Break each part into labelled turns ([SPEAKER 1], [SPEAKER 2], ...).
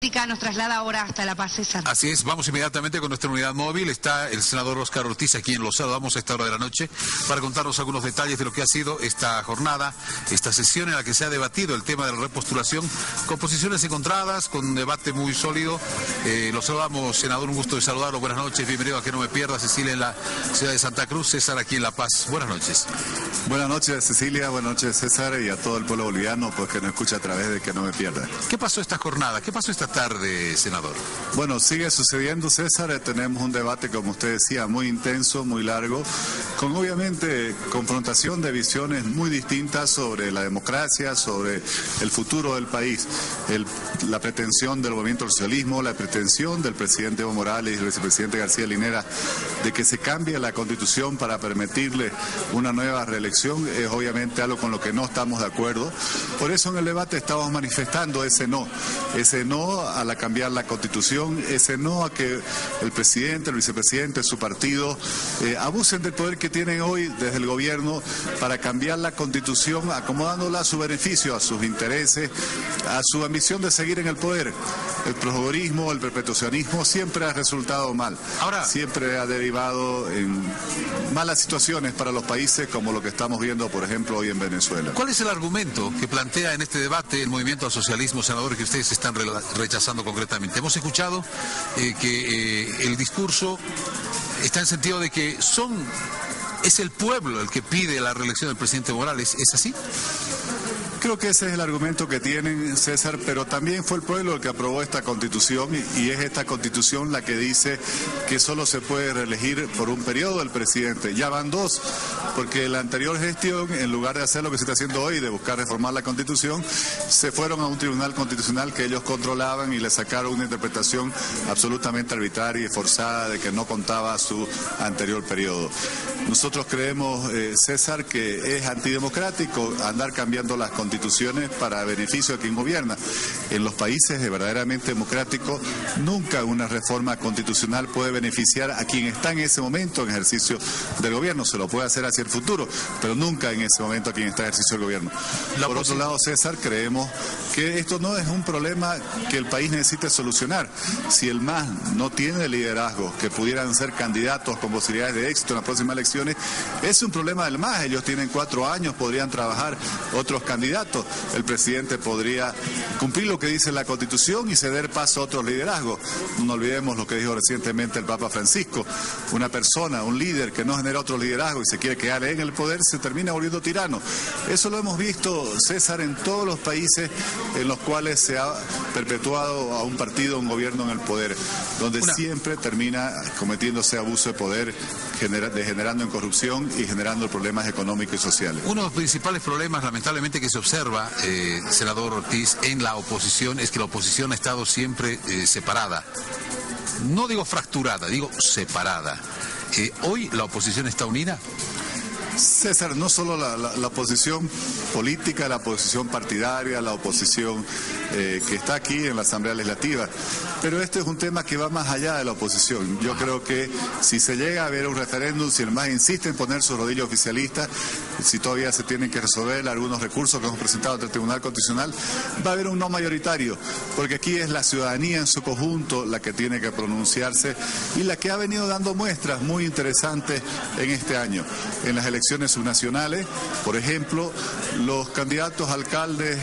[SPEAKER 1] política nos traslada ahora hasta La Paz, César.
[SPEAKER 2] Así es, vamos inmediatamente con nuestra unidad móvil. Está el senador Óscar Ortiz, a quien lo saludamos a esta hora de la noche, para contarnos algunos detalles de lo que ha sido esta jornada, esta sesión en la que se ha debatido el tema de la repostulación, con posiciones encontradas, con un debate muy sólido. Lo saludamos, senador, un gusto de saludarlo. Buenas noches, bienvenido a Que No Me Pierda. Cecilia en la ciudad de Santa Cruz, César aquí en La Paz. Buenas noches.
[SPEAKER 3] Buenas noches, Cecilia, buenas noches, César, y a todo el pueblo boliviano, pues que nos escucha a través de Que No Me Pierda.
[SPEAKER 2] ¿Qué pasó esta jornada? ¿Qué pasó esta tarde, senador?
[SPEAKER 3] Bueno, sigue sucediendo, César. Tenemos un debate, como usted decía, muy intenso, muy largo, con obviamente confrontación de visiones muy distintas sobre la democracia, sobre el futuro del país. La pretensión del movimiento del socialismo, la pretensión del presidente Evo Morales y el vicepresidente García Linera de que se cambie la constitución para permitirle una nueva reelección es obviamente algo con lo que no estamos de acuerdo. Por eso en el debate estamos manifestando ese no a la cambiar la constitución, ese no a que el presidente, el vicepresidente, su partido abusen del poder que tienen hoy desde el gobierno para cambiar la constitución, acomodándola a su beneficio, a sus intereses, a su ambición de seguir en el poder. El prosgorismo, el perpetuacionismo siempre ha resultado mal.
[SPEAKER 2] Ahora,
[SPEAKER 3] siempre ha derivado en malas situaciones para los países como lo que estamos viendo, por ejemplo, hoy en Venezuela.
[SPEAKER 2] ¿Cuál es el argumento que plantea en este debate el movimiento al socialismo, senador, que ustedes están rechazando concretamente? Hemos escuchado que el discurso está en sentido de que es el pueblo el que pide la reelección del presidente Morales. ¿Es así?
[SPEAKER 3] Creo que ese es el argumento que tienen, César, pero también fue el pueblo el que aprobó esta constitución y es esta constitución la que dice que solo se puede reelegir por un periodo el presidente. Ya van dos, porque la anterior gestión, en lugar de hacer lo que se está haciendo hoy, de buscar reformar la constitución, se fueron a un tribunal constitucional que ellos controlaban y le sacaron una interpretación absolutamente arbitraria y forzada de que no contaba su anterior periodo. Nosotros creemos, César, que es antidemocrático andar cambiando las constituciones para beneficio de quien gobierna. En los países verdaderamente democráticos, nunca una reforma constitucional puede beneficiar a quien está en ese momento en ejercicio del gobierno. Se lo puede hacer hacia el futuro, pero nunca en ese momento a quien está en ejercicio del gobierno. Por otro lado, César, creemos que esto no es un problema que el país necesite solucionar. Si el MAS no tiene liderazgo, que pudieran ser candidatos con posibilidades de éxito en las próximas elecciones, es un problema del MAS. Ellos tienen 4 años, podrían trabajar otros candidatos. El presidente podría cumplir lo que dice la Constitución y ceder paso a otros liderazgos. No olvidemos lo que dijo recientemente el Papa Francisco. Una persona, un líder que no genera otro liderazgo y se quiere quedar en el poder, se termina volviendo tirano. Eso lo hemos visto, César, en todos los países en los cuales se ha perpetuado a un partido, un gobierno en el poder, donde siempre termina cometiéndose abuso de poder, degenerando en corrupción y generando problemas económicos y sociales.
[SPEAKER 2] Uno de los principales problemas, lamentablemente, que se observa, senador Ortiz, en la oposición es que la oposición ha estado siempre separada. No digo fracturada, digo separada. ¿Hoy la oposición está unida?
[SPEAKER 3] César, no solo la oposición política, la oposición partidaria, la oposición que está aquí en la Asamblea Legislativa, pero este es un tema que va más allá de la oposición. Yo creo que si se llega a ver un referéndum, si el MAS insiste en poner su rodillo oficialista, si todavía se tienen que resolver algunos recursos que hemos presentado ante el Tribunal Constitucional, va a haber un no mayoritario, porque aquí es la ciudadanía en su conjunto la que tiene que pronunciarse y la que ha venido dando muestras muy interesantes en este año. En las elecciones subnacionales, por ejemplo, los candidatos alcaldes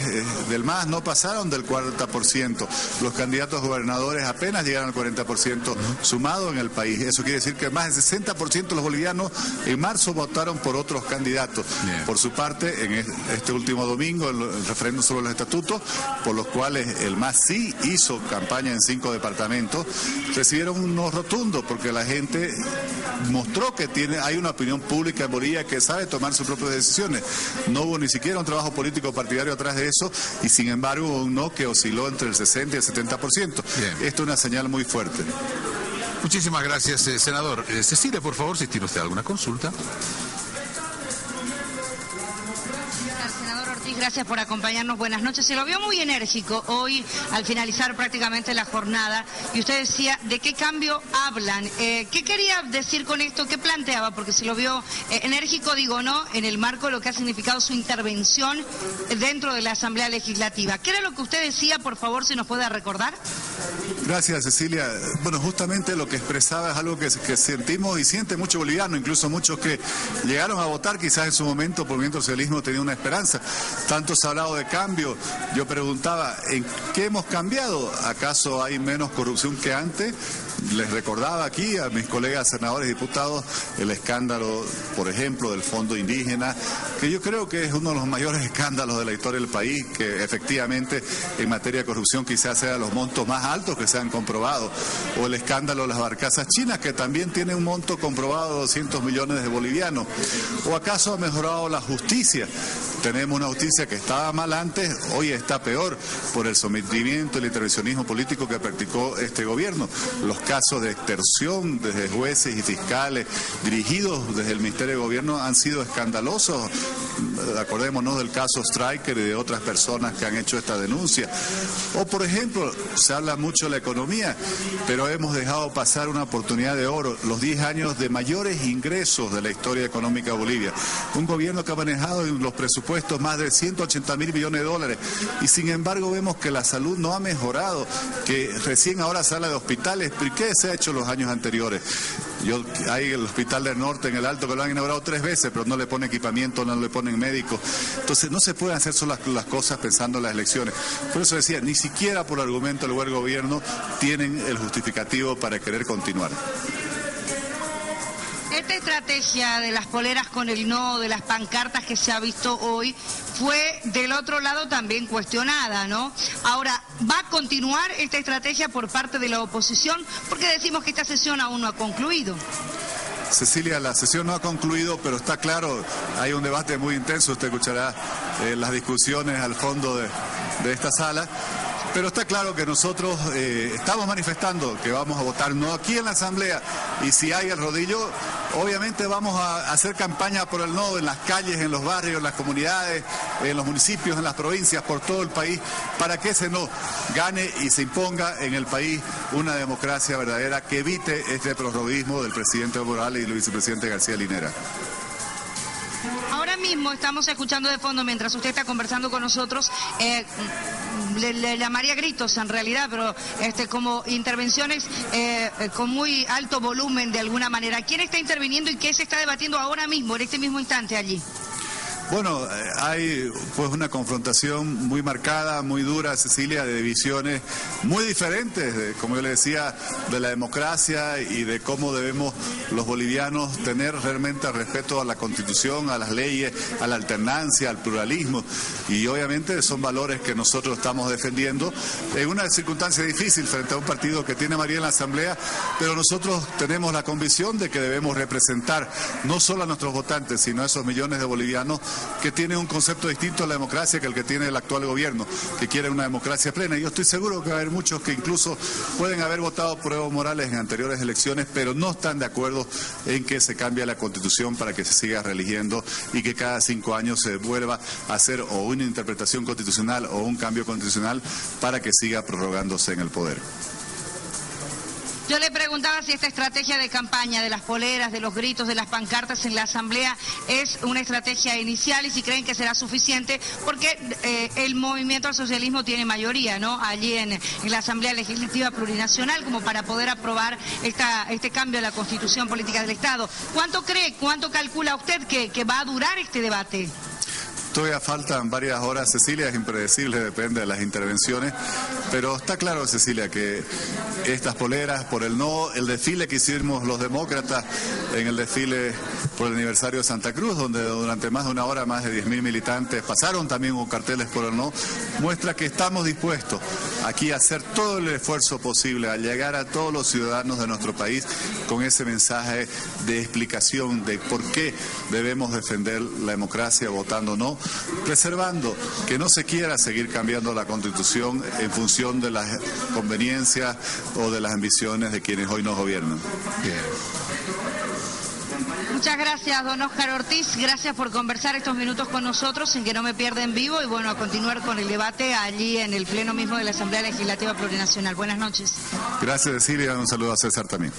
[SPEAKER 3] del MAS no pasaron del 40%, los candidatos gobernadores apenas llegaron al 40% sumado en el país. Eso quiere decir que más del 60% de los bolivianos en marzo votaron por otros candidatos. Bien. Por su parte, en este último domingo, el referéndum sobre los estatutos, por los cuales el MAS sí hizo campaña en 5 departamentos, recibieron un no rotundo, porque la gente mostró que hay una opinión pública en Bolivia que sabe tomar sus propias decisiones. No hubo ni siquiera un trabajo político partidario atrás de eso, y sin embargo hubo un no que osciló entre el 60 y el 70%. Bien. Esto es una señal muy fuerte.
[SPEAKER 2] Muchísimas gracias, senador. Cecilia, por favor, si tiene usted alguna consulta.
[SPEAKER 1] Luis, gracias por acompañarnos. Buenas noches. Se lo vio muy enérgico hoy al finalizar prácticamente la jornada y usted decía, ¿de qué cambio hablan? ¿Qué quería decir con esto? ¿Qué planteaba? Porque se lo vio enérgico, digo, ¿no? En el marco de lo que ha significado su intervención dentro de la Asamblea Legislativa. ¿Qué era lo que usted decía? Por favor, si nos puede recordar.
[SPEAKER 3] Gracias, Cecilia. Bueno, justamente lo que expresaba es algo que sentimos y siente mucho boliviano, incluso muchos que llegaron a votar quizás en su momento por Movimiento Socialismo tenía una esperanza. Tanto se ha hablado de cambio, yo preguntaba, ¿en qué hemos cambiado? ¿Acaso hay menos corrupción que antes? Les recordaba aquí a mis colegas senadores y diputados el escándalo, por ejemplo, del Fondo Indígena, que yo creo que es uno de los mayores escándalos de la historia del país, que efectivamente en materia de corrupción quizás sea los montos más altos que se han comprobado, o el escándalo de las barcazas chinas, que también tiene un monto comprobado de 200 millones de bolivianos. ¿O acaso ha mejorado la justicia? Tenemos una justicia que estaba mal antes, hoy está peor por el sometimiento y el intervencionismo político que practicó este gobierno. Los casos de extorsión desde jueces y fiscales dirigidos desde el Ministerio de Gobierno han sido escandalosos. Acordémonos del caso Stryker y de otras personas que han hecho esta denuncia. O por ejemplo, se habla mucho de la economía, pero hemos dejado pasar una oportunidad de oro, los 10 años de mayores ingresos de la historia económica de Bolivia. Un gobierno que ha manejado en los presupuestos más de 180.000 millones de dólares y sin embargo vemos que la salud no ha mejorado, que recién ahora se habla de hospitales. ¿Pero qué se ha hecho los años anteriores? Hay el Hospital del Norte en el Alto que lo han inaugurado 3 veces, pero no le ponen equipamiento, no le ponen médicos. Entonces no se pueden hacer solo las cosas pensando en las elecciones. Por eso decía, ni siquiera por argumento del buen gobierno tienen el justificativo para querer continuar.
[SPEAKER 1] Esta estrategia de las poleras con el no, de las pancartas que se ha visto hoy, fue del otro lado también cuestionada, ¿no? Ahora, ¿va a continuar esta estrategia por parte de la oposición? Porque decimos que esta sesión aún no ha concluido.
[SPEAKER 3] Cecilia, la sesión no ha concluido, pero está claro, hay un debate muy intenso, usted escuchará las discusiones al fondo de esta sala. Pero está claro que nosotros estamos manifestando que vamos a votar no aquí en la Asamblea, y si hay el rodillo, obviamente vamos a hacer campaña por el no en las calles, en los barrios, en las comunidades, en los municipios, en las provincias, por todo el país, para que ese no gane y se imponga en el país una democracia verdadera que evite este prorroguismo del presidente Evo Morales y el vicepresidente García Linera.
[SPEAKER 1] Ahora mismo estamos escuchando de fondo, mientras usted está conversando con nosotros, le llamaría gritos en realidad, pero como intervenciones con muy alto volumen de alguna manera. ¿Quién está interviniendo y qué se está debatiendo ahora mismo, en este mismo instante allí?
[SPEAKER 3] Bueno, hay pues una confrontación muy marcada, muy dura, Cecilia, de visiones muy diferentes, como yo le decía, de la democracia y de cómo debemos los bolivianos tener realmente respeto a la Constitución, a las leyes, a la alternancia, al pluralismo. Y obviamente son valores que nosotros estamos defendiendo en una circunstancia difícil frente a un partido que tiene mayoría en la Asamblea, pero nosotros tenemos la convicción de que debemos representar no solo a nuestros votantes, sino a esos millones de bolivianos que tienen un concepto distinto a la democracia que el que tiene el actual gobierno, que quiere una democracia plena. Y yo estoy seguro que va a haber muchos que incluso pueden haber votado por Evo Morales en anteriores elecciones, pero no están de acuerdo en que se cambie la Constitución para que se siga reeligiendo y que cada 5 años se vuelva a hacer o una interpretación constitucional o un cambio constitucional para que siga prorrogándose en el poder.
[SPEAKER 1] Yo le preguntaba si esta estrategia de campaña de las poleras, de los gritos, de las pancartas en la Asamblea es una estrategia inicial y si creen que será suficiente, porque el movimiento al socialismo tiene mayoría, ¿no? Allí en la Asamblea Legislativa Plurinacional, como para poder aprobar este cambio a la Constitución Política del Estado. ¿Cuánto cree, cuánto calcula usted que va a durar este debate?
[SPEAKER 3] Todavía faltan varias horas, Cecilia, es impredecible, depende de las intervenciones, pero está claro, Cecilia, que estas poleras por el no, el desfile que hicimos los demócratas en el desfile por el aniversario de Santa Cruz, donde durante más de una hora más de 10.000 militantes pasaron también con carteles por el no, muestra que estamos dispuestos aquí a hacer todo el esfuerzo posible, a llegar a todos los ciudadanos de nuestro país con ese mensaje de explicación de por qué debemos defender la democracia votando no, preservando que no se quiera seguir cambiando la Constitución en función de las conveniencias o de las ambiciones de quienes hoy nos gobiernan.
[SPEAKER 2] Bien.
[SPEAKER 1] Muchas gracias, don Óscar Ortiz. Gracias por conversar estos minutos con nosotros, sin que no me pierda en vivo, y bueno, a continuar con el debate allí en el pleno mismo de la Asamblea Legislativa Plurinacional. Buenas noches.
[SPEAKER 3] Gracias, Cecilia. Un saludo a César también.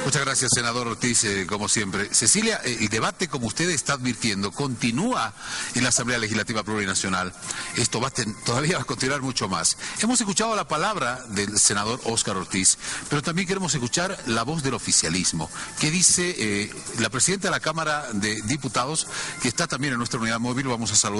[SPEAKER 2] Muchas gracias, senador Ortiz, como siempre. Cecilia, el debate, como usted está advirtiendo, continúa en la Asamblea Legislativa Plurinacional. Esto todavía va a continuar mucho más. Hemos escuchado la palabra del senador Óscar Ortiz, pero también queremos escuchar la voz del oficialismo. ¿Qué dice la presidenta de la Cámara de Diputados, que está también en nuestra unidad móvil? Vamos a saludar.